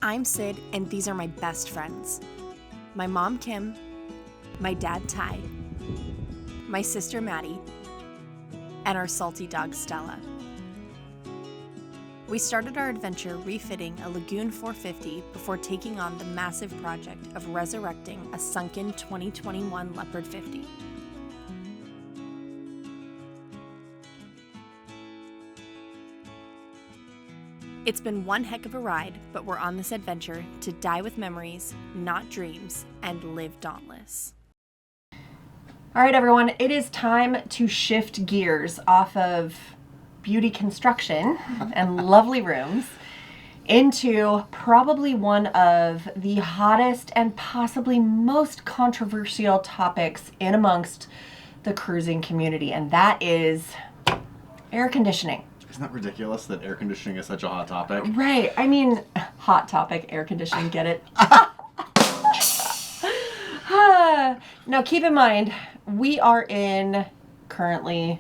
I'm Sid, and these are my best friends. My mom, Kim, my dad, Ty, my sister, Maddie, and our salty dog, Stella. We started our adventure refitting a Lagoon 450 before taking on the massive project of resurrecting a sunken 2021 Leopard 50. It's been one heck of a ride, but we're on this adventure to die with memories, not dreams, and live dauntless. All right, everyone, it is time to shift gears off of beauty construction and lovely rooms into probably one of the hottest and possibly most controversial topics in amongst the cruising community, and that is air conditioning. Isn't that ridiculous that air conditioning is such a hot topic? Right. I mean, hot topic, air conditioning, get it? Now, keep in mind, we are in currently,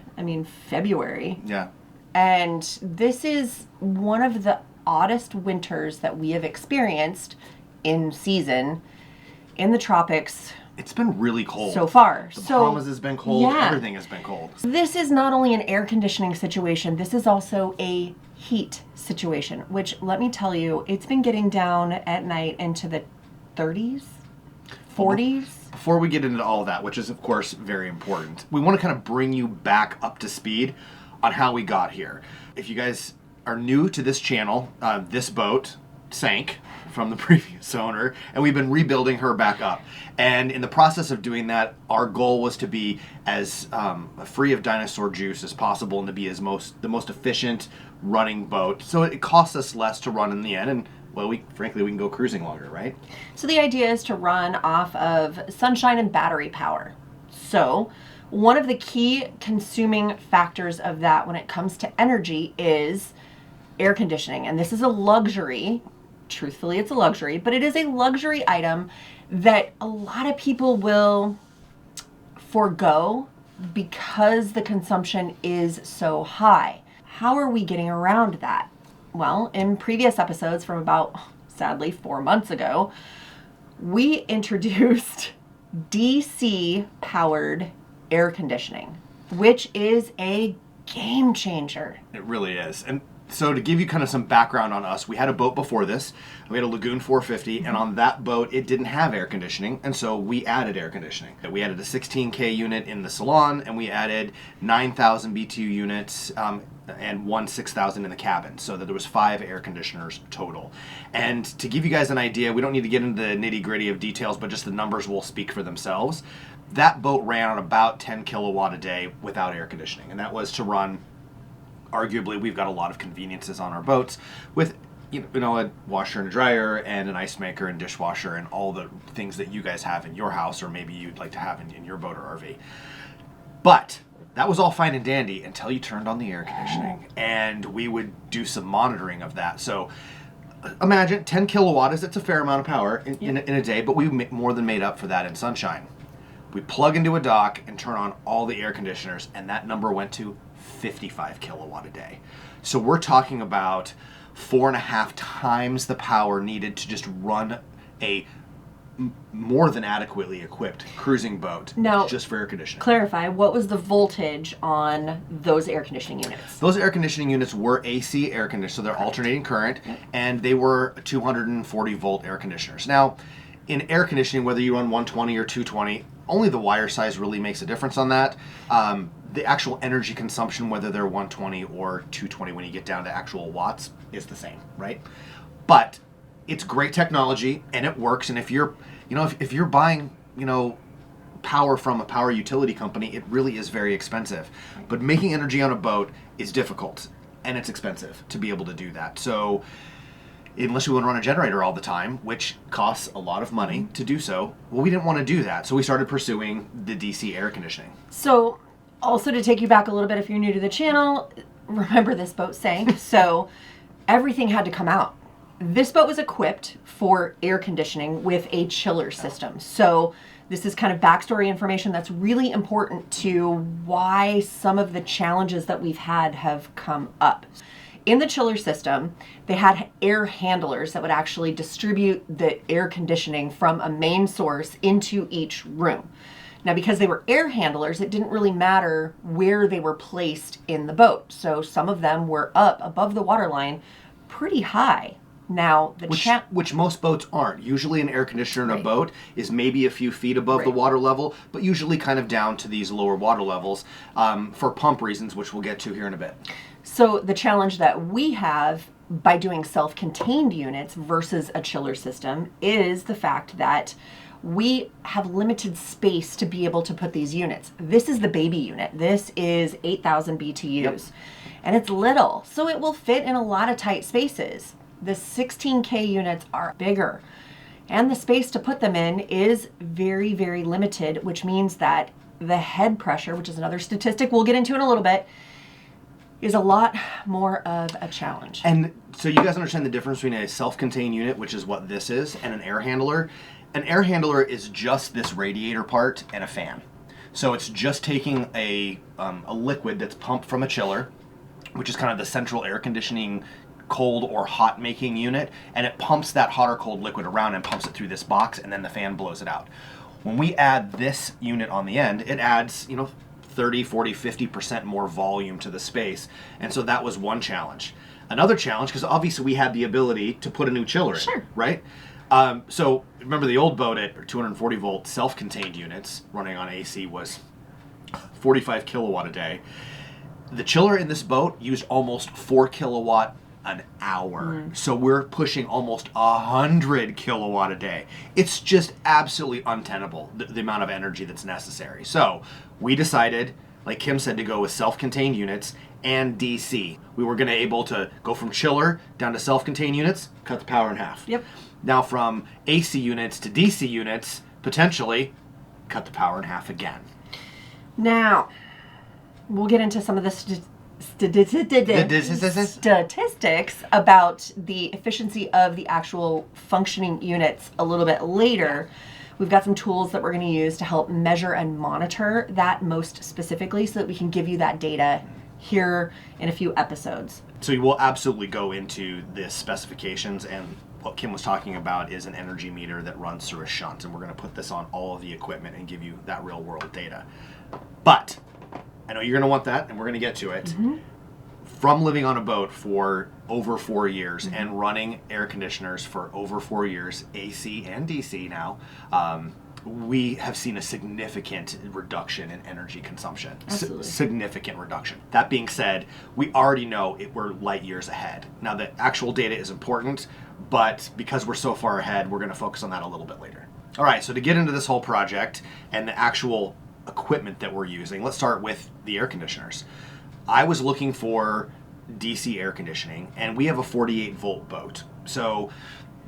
February. Yeah. And this is one of the oddest winters that we have experienced in season in the tropics. It's been really cold. So far. The Bahamas has been cold. Yeah. Everything has been cold. This is not only an air conditioning situation, this is also a heat situation, which, let me tell you, it's been getting down at night into the 30s, 40s. Before we get into all of that, which is, of course, very important, we want to kind of bring you back up to speed on how we got here. If you guys are new to this channel, this boat sank from the previous owner, and we've been rebuilding her back up. And in the process of doing that, our goal was to be as free of dinosaur juice as possible and to be the most efficient running boat. So it costs us less to run in the end, and well, we can go cruising longer, right? So the idea is to run off of sunshine and battery power. So one of the key consuming factors of that when it comes to energy is air conditioning. And this is a luxury. Truthfully, it's a luxury, but it is a luxury item that a lot of people will forego because the consumption is so high. How are we getting around that? Well, in previous episodes from about, sadly, 4 months ago, we introduced DC powered air conditioning, which is a game changer. It really is. And so to give you kind of some background on us, we had a boat before this. We had a Lagoon 450, and on that boat, it didn't have air conditioning, and so we added air conditioning. We added a 16K unit in the salon, and we added 9,000 BTU units and one 6,000 in the cabin, so that there was 5 air conditioners total. And to give you guys an idea, we don't need to get into the nitty-gritty of details, but just the numbers will speak for themselves. That boat ran on about 10 kilowatt a day without air conditioning, and that was to run. Arguably, we've got a lot of conveniences on our boats with, a washer and a dryer and an ice maker and dishwasher and all the things that you guys have in your house or maybe you'd like to have in your boat or RV. But that was all fine and dandy until you turned on the air conditioning, and we would do some monitoring of that. So imagine 10 kilowatt it's a fair amount of power in a day, but we more than made up for that in sunshine. We plug into a dock and turn on all the air conditioners, and that number went to 55 kilowatt a day. So we're talking about 4.5 times the power needed to just run a more than adequately equipped cruising boat now, just for air conditioning. Clarify, what was the voltage on those air conditioning units? Those air conditioning units were AC air conditioners, so they're alternating current, and they were 240 volt air conditioners. Now, in air conditioning, whether you run 120 or 220, only the wire size really makes a difference on that. The actual energy consumption, whether they're 120 or 220 when you get down to actual watts, is the same, right? But it's great technology and it works. And if you're buying, power from a power utility company, it really is very expensive. But making energy on a boat is difficult and it's expensive to be able to do that. So unless we want to run a generator all the time, which costs a lot of money to do so, well, we didn't want to do that. So we started pursuing the DC air conditioning. So also to take you back a little bit, if you're new to the channel, remember this boat sank, so everything had to come out. This boat was equipped for air conditioning with a chiller system. So this is kind of backstory information that's really important to why some of the challenges that we've had have come up. in the chiller system, they had air handlers that would actually distribute the air conditioning from a main source into each room. Now, because they were air handlers, it didn't really matter where they were placed in the boat. So some of them were up above the waterline pretty high. Now, which most boats aren't. Usually an air conditioner in a Right. boat is maybe a few feet above the Right. water level, but usually kind of down to these lower water levels for pump reasons, which we'll get to here in a bit. So the challenge that we have by doing self-contained units versus a chiller system is the fact that we have limited space to be able to put these units. This is the baby unit. This is 8,000 BTUs. Yep. And it's little, so it will fit in a lot of tight spaces. The 16K units are bigger, and the space to put them in is very, very limited, which means that the head pressure, which is another statistic we'll get into in a little bit, is a lot more of a challenge. And so you guys understand the difference between a self-contained unit, which is what this is, and an air handler. An air handler is just this radiator part and a fan. So it's just taking a liquid that's pumped from a chiller, which is kind of the central air conditioning cold or hot making unit, and it pumps that hot or cold liquid around and pumps it through this box, and then the fan blows it out. When we add this unit on the end, it adds 30, 40, 50% more volume to the space. And so that was one challenge. Another challenge, because obviously we had the ability to put a new chiller in, Sure. right? So remember the old boat at 240 volt self-contained units running on AC was 45 kilowatt a day. The chiller in this boat used almost 4 kilowatt an hour. So we're pushing almost 100 kilowatt a day. It's just absolutely untenable, the amount of energy that's necessary. So we decided, like Kim said, to go with self-contained units and DC. We were going to able to go from chiller down to self-contained units, cut the power in half. Yep. Now from AC units to DC units, potentially cut the power in half again. Now, we'll get into some of the statistics about the efficiency of the actual functioning units a little bit later. We've got some tools that we're going to use to help measure and monitor that most specifically so that we can give you that data here in a few episodes. So you will absolutely go into the specifications, and what Kim was talking about is an energy meter that runs through a shunt, and we're going to put this on all of the equipment and give you that real world data. But I know you're going to want that, and we're going to get to it. From living on a boat for over 4 years and running air conditioners for over 4 years, AC and DC now, we have seen a significant reduction in energy consumption. Absolutely. Significant reduction. That being said, we already know we're light years ahead. Now, the actual data is important, but because we're so far ahead, we're going to focus on that a little bit later. All right, so to get into this whole project and the actual equipment that we're using, let's start with the air conditioners. I was looking for DC air conditioning, and we have a 48 volt boat. So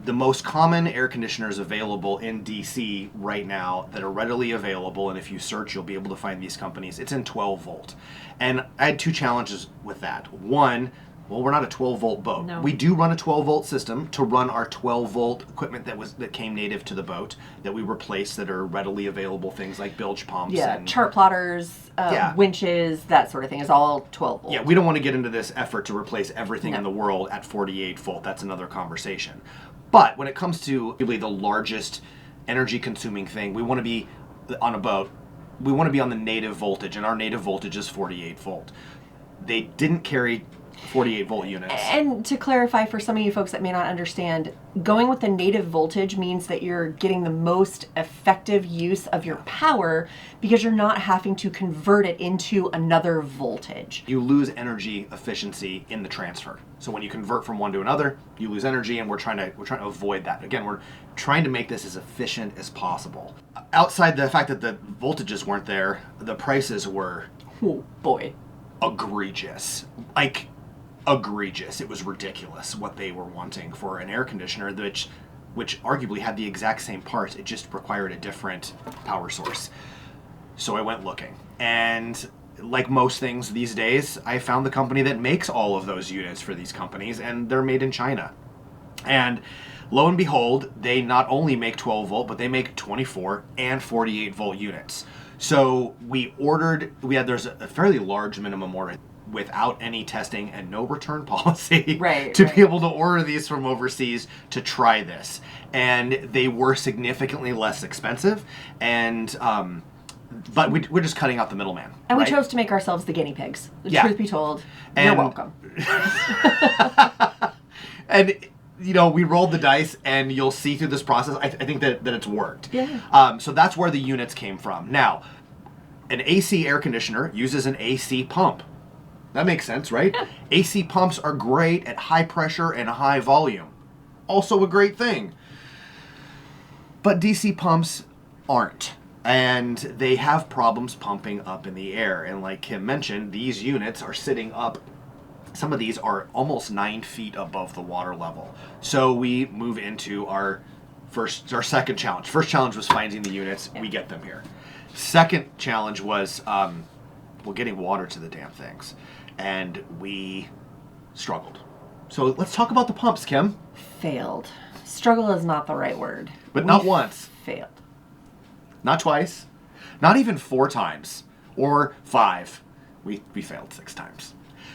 the most common air conditioners available in DC right now that are readily available, and if you search, you'll be able to find these companies, it's in 12 volt. And I had two challenges with that. One, well, we're not a 12 volt boat. No. We do run a 12 volt system to run our 12 volt equipment that came native to the boat that we replaced, that are readily available, things like bilge pumps. Yeah, and chart plotters, winches, that sort of thing is all 12 volt. Yeah, we don't want to get into this effort to replace everything No. in the world at 48 volt. That's another conversation. But when it comes to really the largest energy consuming thing, we want to be on a boat, we want to be on the native voltage, and our native voltage is 48 volt. They didn't carry 48 volt units. And to clarify for some of you folks that may not understand, going with the native voltage means that you're getting the most effective use of your power because you're not having to convert it into another voltage. You lose energy efficiency in the transfer. So when you convert from one to another, you lose energy, and we're trying to avoid that. Again, we're trying to make this as efficient as possible. Outside the fact that the voltages weren't there, the prices were Oh boy. egregious. Like, egregious. It was ridiculous what they were wanting for an air conditioner which arguably had the exact same parts. It just required a different power source. So I went looking, and like most things these days, I found the company that makes all of those units for these companies, and they're made in China. And lo and behold, they not only make 12 volt, but they make 24 and 48 volt units. So there's a fairly large minimum order. without any testing and no return policy Right, to right. be able to order these from overseas to try this. And they were significantly less expensive, and but we're just cutting out the middleman. And right? we chose to make ourselves the guinea pigs. The Yeah. truth be told, And- you're welcome. And you know, we rolled the dice, and you'll see through this process, I think that it's worked. Yeah. So that's where the units came from. Now, an AC air conditioner uses an AC pump. That makes sense, right? Yeah. AC pumps are great at high pressure and high volume. Also a great thing. But DC pumps aren't. And they have problems pumping up in the air. And like Kim mentioned, these units are sitting up. Some of these are almost 9 feet above the water level. So we move into our second challenge. First challenge was finding the units. We get them here. Second challenge was getting water to the damn things. And we struggled. So let's talk about the pumps, Kim. Failed. Struggle is not the right word. But not once. Failed. Not twice. Not even 4 times. Or 5. We failed 6 times.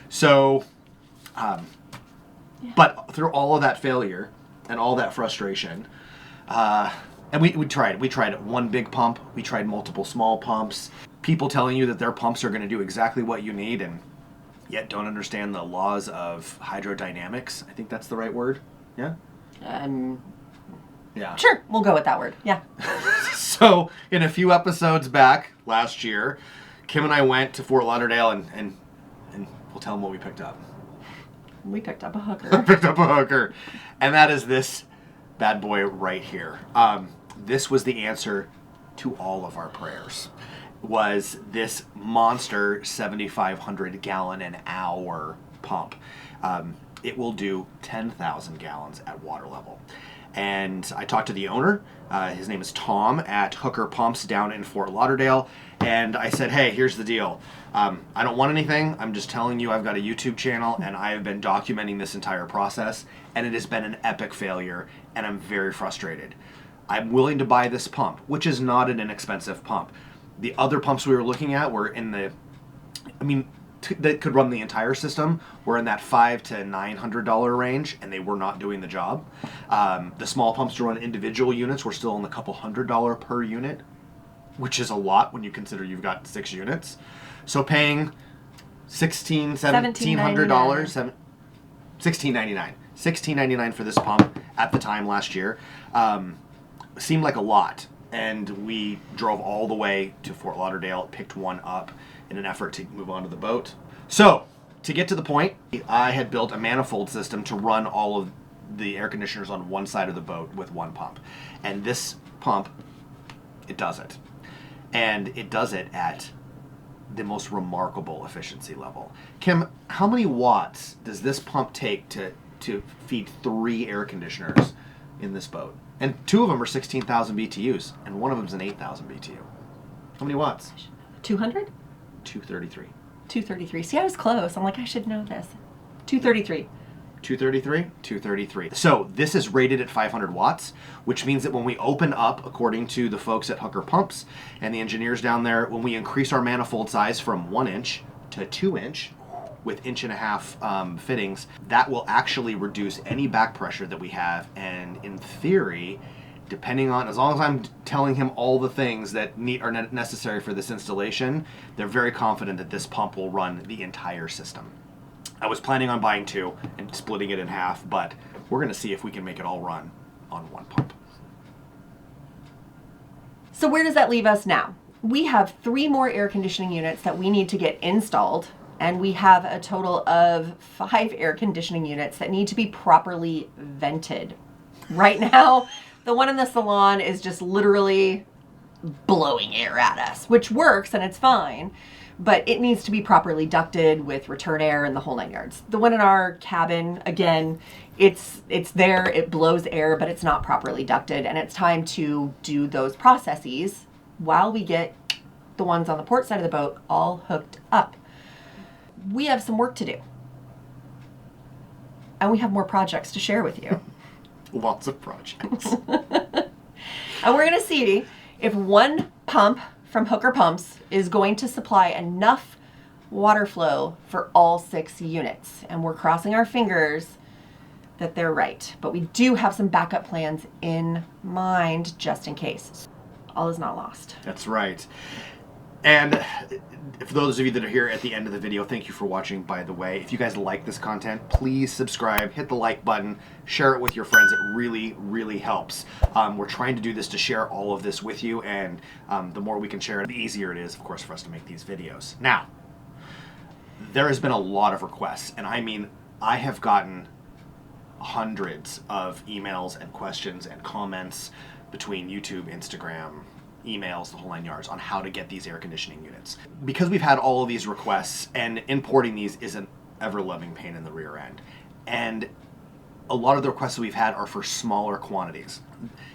So, but through all of that failure and all that frustration, and we tried one big pump, we tried multiple small pumps, people telling you that their pumps are going to do exactly what you need and yet don't understand the laws of hydrodynamics. I think that's the right word. Yeah? Yeah. Sure, we'll go with that word. Yeah. So, in a few episodes back last year, Kim and I went to Fort Lauderdale and we'll tell them what we picked up. We picked up a hooker. Picked up a hooker. And that is this bad boy right here. This was the answer to all of our prayers. Was this monster 7,500 gallon an hour pump. It will do 10,000 gallons at water level. And I talked to the owner. His name is Tom at Hooker Pumps down in Fort Lauderdale. And I said, hey, here's the deal. I don't want anything. I'm just telling you I've got a YouTube channel and I have been documenting this entire process. And it has been an epic failure. And I'm very frustrated. I'm willing to buy this pump, which is not an inexpensive pump. The other pumps we were looking at were in the, that could run the entire system, were in that $500 to $900 range, and they were not doing the job. The small pumps to run individual units were still in the couple $100 per unit, which is a lot when you consider you've got 6 units. So paying $1,700, $1,699 for this pump at the time last year seemed like a lot. And we drove all the way to Fort Lauderdale, picked one up in an effort to move on to the boat. So, to get to the point, I had built a manifold system to run all of the air conditioners on one side of the boat with one pump. And this pump, it does it. And it does it at the most remarkable efficiency level. Kim, how many watts does this pump take to feed 3 air conditioners in this boat? And 2 of them are 16,000 BTUs, and one of them is an 8,000 BTU. How many watts? 200? 233. 233. See, I was close. I'm like, I should know this. 233. 233? 233. So this is rated at 500 watts, which means that when we open up, according to the folks at Hooker Pumps and the engineers down there, when we increase our manifold size from 1 inch to 2 inch, with 1.5 inch fittings, that will actually reduce any back pressure that we have. And in theory, depending on, as long as I'm telling him all the things that are necessary for this installation, they're very confident that this pump will run the entire system. I was planning on buying 2 and splitting it in half, but we're going to see if we can make it all run on one pump. So where does that leave us now? We have 3 more air conditioning units that we need to get installed. And we have a total of 5 air conditioning units that need to be properly vented. Right now, the one in the salon is just literally blowing air at us, which works and it's fine, but it needs to be properly ducted with return air and the whole 9 yards. The one in our cabin, again, it's there, it blows air, but it's not properly ducted, and it's time to do those processes while we get the ones on the port side of the boat all hooked up. We have some work to do. And we have more projects to share with you. Lots of projects. And we're going to see if one pump from Hooker Pumps is going to supply enough water flow for all 6 units. And we're crossing our fingers that they're right. But we do have some backup plans in mind just in case. All is not lost. That's right. And for those of you that are here at the end of the video, thank you for watching, by the way. If you guys like this content, please subscribe, hit the like button, share it with your friends. It really, really helps. We're trying to do this to share all of this with you, and the more we can share it, the easier it is, of course, for us to make these videos. Now, there has been a lot of requests, and I mean, I have gotten hundreds of emails and questions and comments between YouTube, Instagram, emails, the whole 9 yards, on how to get these air conditioning units. Because we've had all of these requests, and importing these is an ever-loving pain in the rear end. And a lot of the requests that we've had are for smaller quantities.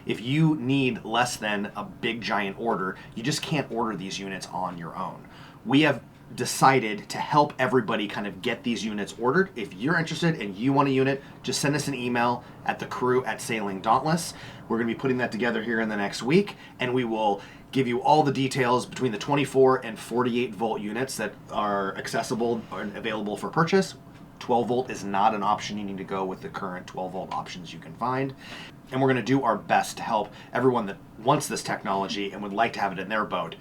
If you need less than a big giant order, you just can't order these units on your own. We have decided to help everybody kind of get these units ordered. If you're interested and you want a unit, just send us an email at thecrew@SailingDauntless. We're going to be putting that together here in the next week, and we will give you all the details between the 24 and 48 volt units that are accessible and available for purchase. 12 volt is not an option. You need to go with the current 12 volt options you can find. And we're going to do our best to help everyone that wants this technology and would like to have it in their boat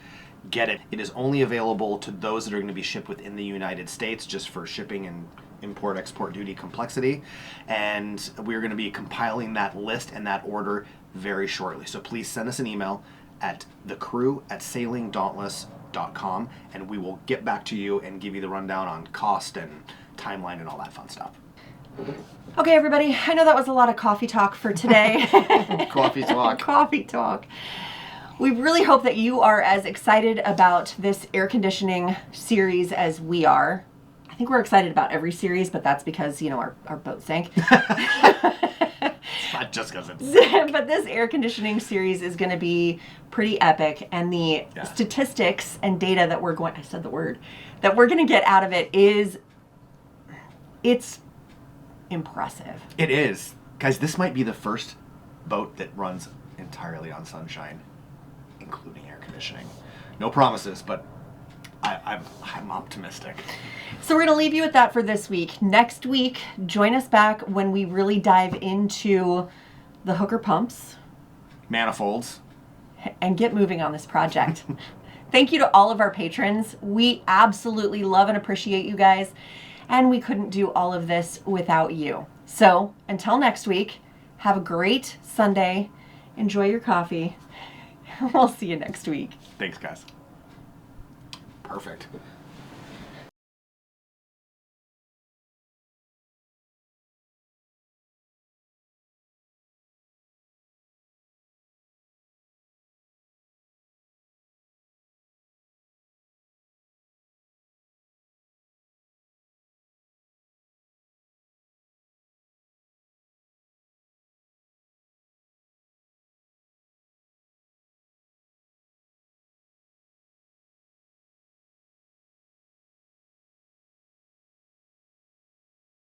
get it. It is only available to those that are going to be shipped within the United States, just for shipping and import-export duty complexity. And we're going to be compiling that list and that order very shortly. So please send us an email at thecrew@sailingdauntless.com, and we will get back to you and give you the rundown on cost and timeline and all that fun stuff. Okay, everybody, I know that was a lot of coffee talk for today. Coffee talk. Coffee talk. We really hope that you are as excited about this air conditioning series as we are. I think we're excited about every series, but that's because, you know, our boat sank. It's not just because it's... But this air conditioning series is going to be pretty epic, and the statistics and data that we're going... I said the word. That we're going to get out of it is... It's impressive. It is. Guys, this might be the first boat that runs entirely on sunshine, including air conditioning. No promises, but I'm optimistic. So we're going to leave you with that for this week. Next week, join us back when we really dive into the hooker pumps. Manifolds. And get moving on this project. Thank you to all of our patrons. We absolutely love and appreciate you guys. And we couldn't do all of this without you. So until next week, have a great Sunday. Enjoy your coffee. We'll see you next week. Thanks, guys. Perfect.